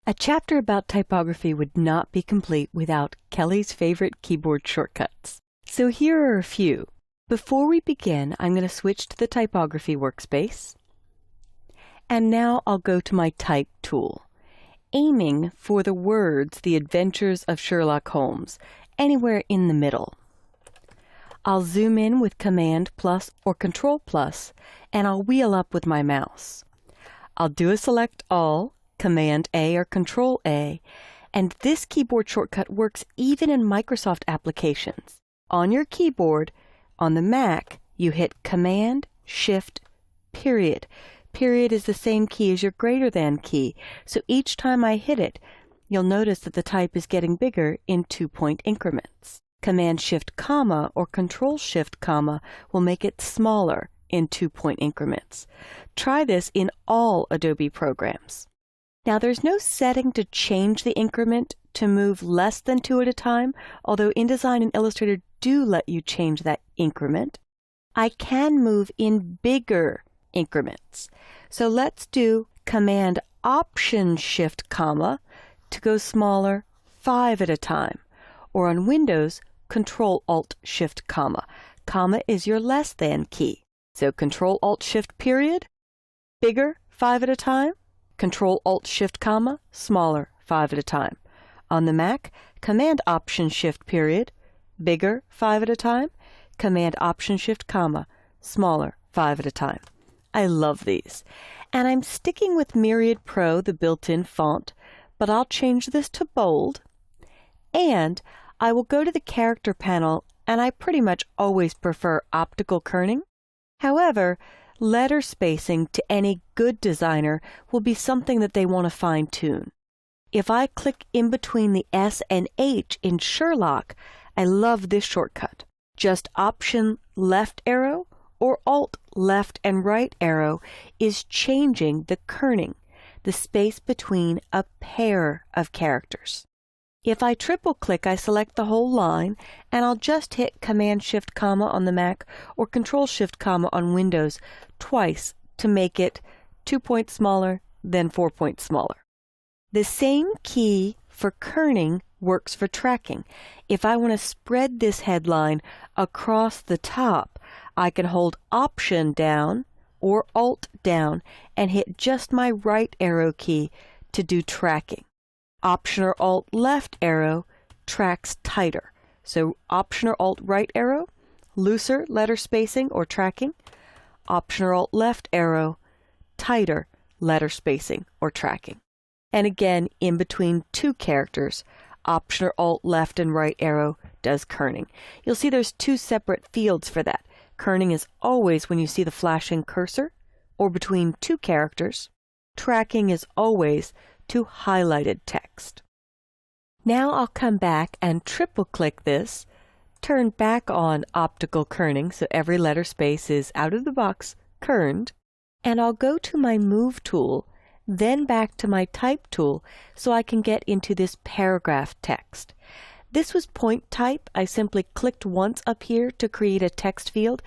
A chapter about typography would not be complete without Kelly's favorite keyboard shortcuts. So here are a few. Before we begin, I'm going to switch to the typography workspace. And now I'll go to my Type tool, aiming for the words The Adventures of Sherlock Holmes, anywhere in the middle. I'll zoom in with Command plus or Control plus, and I'll wheel up with my mouse. I'll do a Select All, Command A or Control A, and this keyboard shortcut works even in Microsoft applications. On your keyboard, on the Mac, you hit Command, Shift, period. Period is the same key as your greater than key, so each time I hit it, you'll notice that the type is getting bigger in 2-point increments. Command Shift comma or Control Shift comma will make it smaller in 2-point increments. Try this in all Adobe programs. Now there's no setting to change the increment to move less than 2 at a time, although InDesign and Illustrator do let you change that increment. I can move in bigger increments. So let's do Command Option Shift comma to go smaller 5 at a time, or on Windows, Control Alt Shift comma. Comma is your less than key. So Control Alt Shift period, bigger 5 at a time. Control Alt Shift comma, smaller 5 at a time. On the Mac, Command Option Shift period, bigger 5 at a time. Command Option Shift comma, smaller 5 at a time. I love these. And I'm sticking with Myriad Pro, the built-in font, but I'll change this to bold. And I will go to the character panel, and I pretty much always prefer optical kerning. However, letter spacing to any good designer will be something that they want to fine-tune. If I click in between the S and H in Sherlock, I love this shortcut. Just Option left arrow or Alt left and right arrow is changing the kerning, the space between a pair of characters. If I triple click, I select the whole line, and I'll just hit Command Shift comma on the Mac or Control Shift comma on Windows twice to make it 2 points smaller, then 4 points smaller. The same key for kerning works for tracking. If I want to spread this headline across the top, I can hold Option down or Alt down and hit just my right arrow key to do tracking. Option or Alt left arrow tracks tighter. So Option or Alt right arrow, looser letter spacing or tracking. Option or Alt left arrow, tighter letter spacing or tracking. And again, in between two characters, Option or Alt left and right arrow does kerning. You'll see there's two separate fields for that. Kerning is always when you see the flashing cursor or between two characters. Tracking is always to highlighted text. Now I'll come back and triple click this, turn back on optical kerning so every letter space is out of the box kerned, and I'll go to my Move tool, then back to my Type tool so I can get into this paragraph text. This was point type. I simply clicked once up here to create a text field,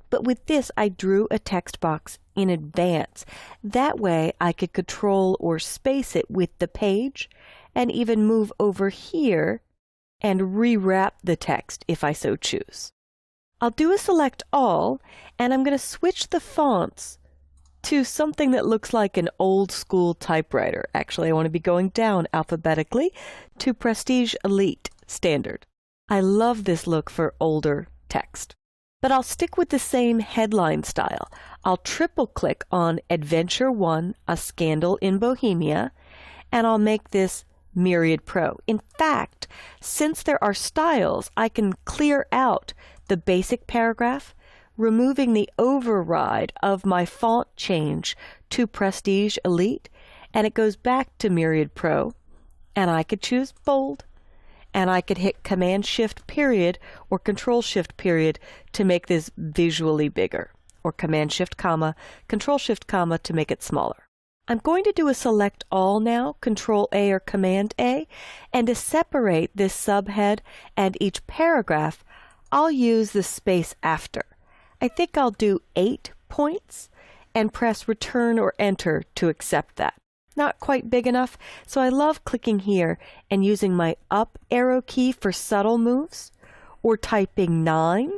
but with this I drew a text box in advance. That way I could control or space it with the page and even move over here and rewrap the text if I so choose. I'll do a Select All, and I'm going to switch the fonts to something that looks like an old school typewriter. Actually, I want to be going down alphabetically to Prestige Elite Standard. I love this look for older text. But I'll stick with the same headline style. I'll triple click on Adventure 1, A Scandal in Bohemia, and I'll make this Myriad Pro. In fact, since there are styles, I can clear out the basic paragraph, removing the override of my font change to Prestige Elite, and it goes back to Myriad Pro, and I could choose bold, and I could hit Command Shift period or Control Shift period to make this visually bigger, or Command Shift comma, Control Shift comma to make it smaller. I'm going to do a Select All now, Control A or Command A, and to separate this subhead and each paragraph, I'll use the space after. I think I'll do 8 points and press Return or Enter to accept that. not quite big enough, so I love clicking here and using my up arrow key for subtle moves, or typing 9.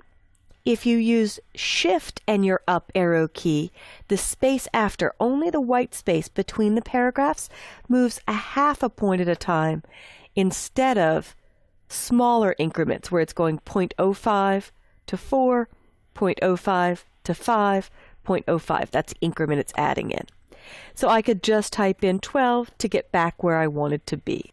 If you use Shift and your up arrow key, the space after, only the white space between the paragraphs, moves a half a point at a time instead of smaller increments where it's going 0.05 to 4, 0.05 to 5, 0.05. That's the increment it's adding in. So I could just type in 12 to get back where I wanted to be.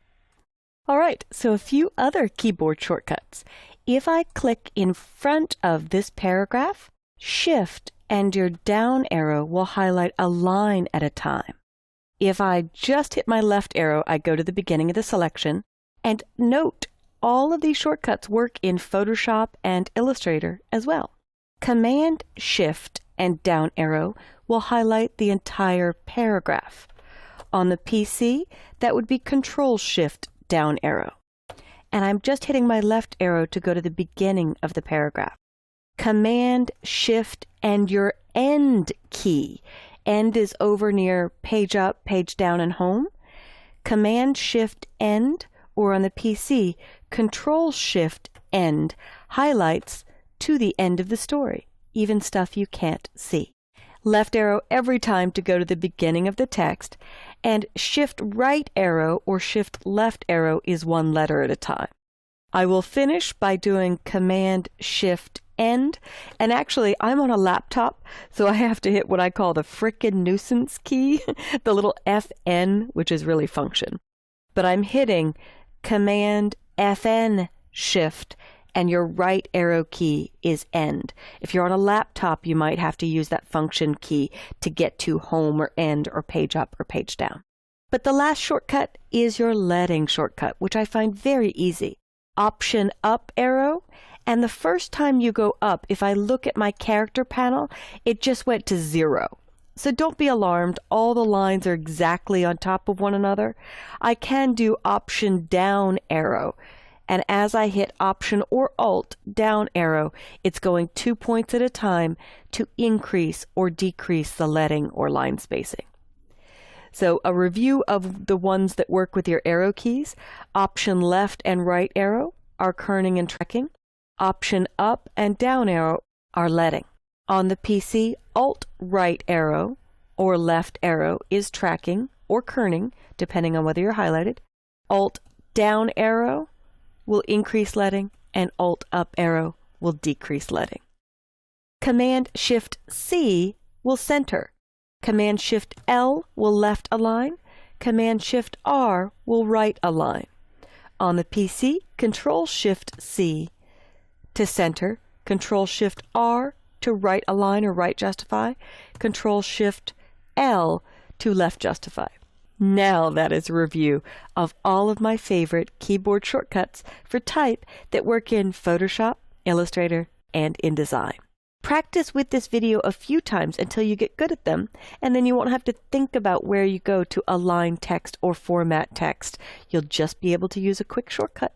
All right, so a few other keyboard shortcuts. If I click in front of this paragraph, Shift and your down arrow will highlight a line at a time. If I just hit my left arrow, I go to the beginning of the selection. And note, all of these shortcuts work in Photoshop and Illustrator as well. Command Shift and down arrow will highlight the entire paragraph. On the PC, that would be Control Shift down arrow. And I'm just hitting my left arrow to go to the beginning of the paragraph. Command Shift and your End key. End is over near Page Up, Page Down, and Home. Command Shift End, or on the PC, Control Shift End highlights to the end of the story, even stuff you can't see. Left arrow every time to go to the beginning of the text, and Shift right arrow or Shift left arrow is one letter at a time. I will finish by doing Command Shift End, and actually I'm on a laptop, so I have to hit what I call the frickin' nuisance key, the little FN, which is really function. But I'm hitting Command FN Shift, and your right arrow key is End. If you're on a laptop, you might have to use that function key to get to Home or End or Page Up or Page Down. But the last shortcut is your leading shortcut, which I find very easy. Option up arrow, and the first time you go up, if I look at my character panel, it just went to 0. So don't be alarmed, all the lines are exactly on top of one another. I can do Option down arrow, and as I hit Option or Alt down arrow, it's going 2 points at a time to increase or decrease the leading or line spacing. So a review of the ones that work with your arrow keys: Option left and right arrow are kerning and tracking. Option up and down arrow are leading. On the PC, Alt right arrow or left arrow is tracking or kerning, depending on whether you're highlighted. Alt down arrow will increase leading, and Alt up arrow will decrease leading. Command Shift C will center. Command Shift L will left align. Command Shift R will right align. On the PC, Control Shift C to center, Control Shift R to right align or right justify, Control Shift L to left justify. Now that is a review of all of my favorite keyboard shortcuts for type that work in Photoshop, Illustrator, and InDesign. Practice with this video a few times until you get good at them, and then you won't have to think about where you go to align text or format text. You'll just be able to use a quick shortcut.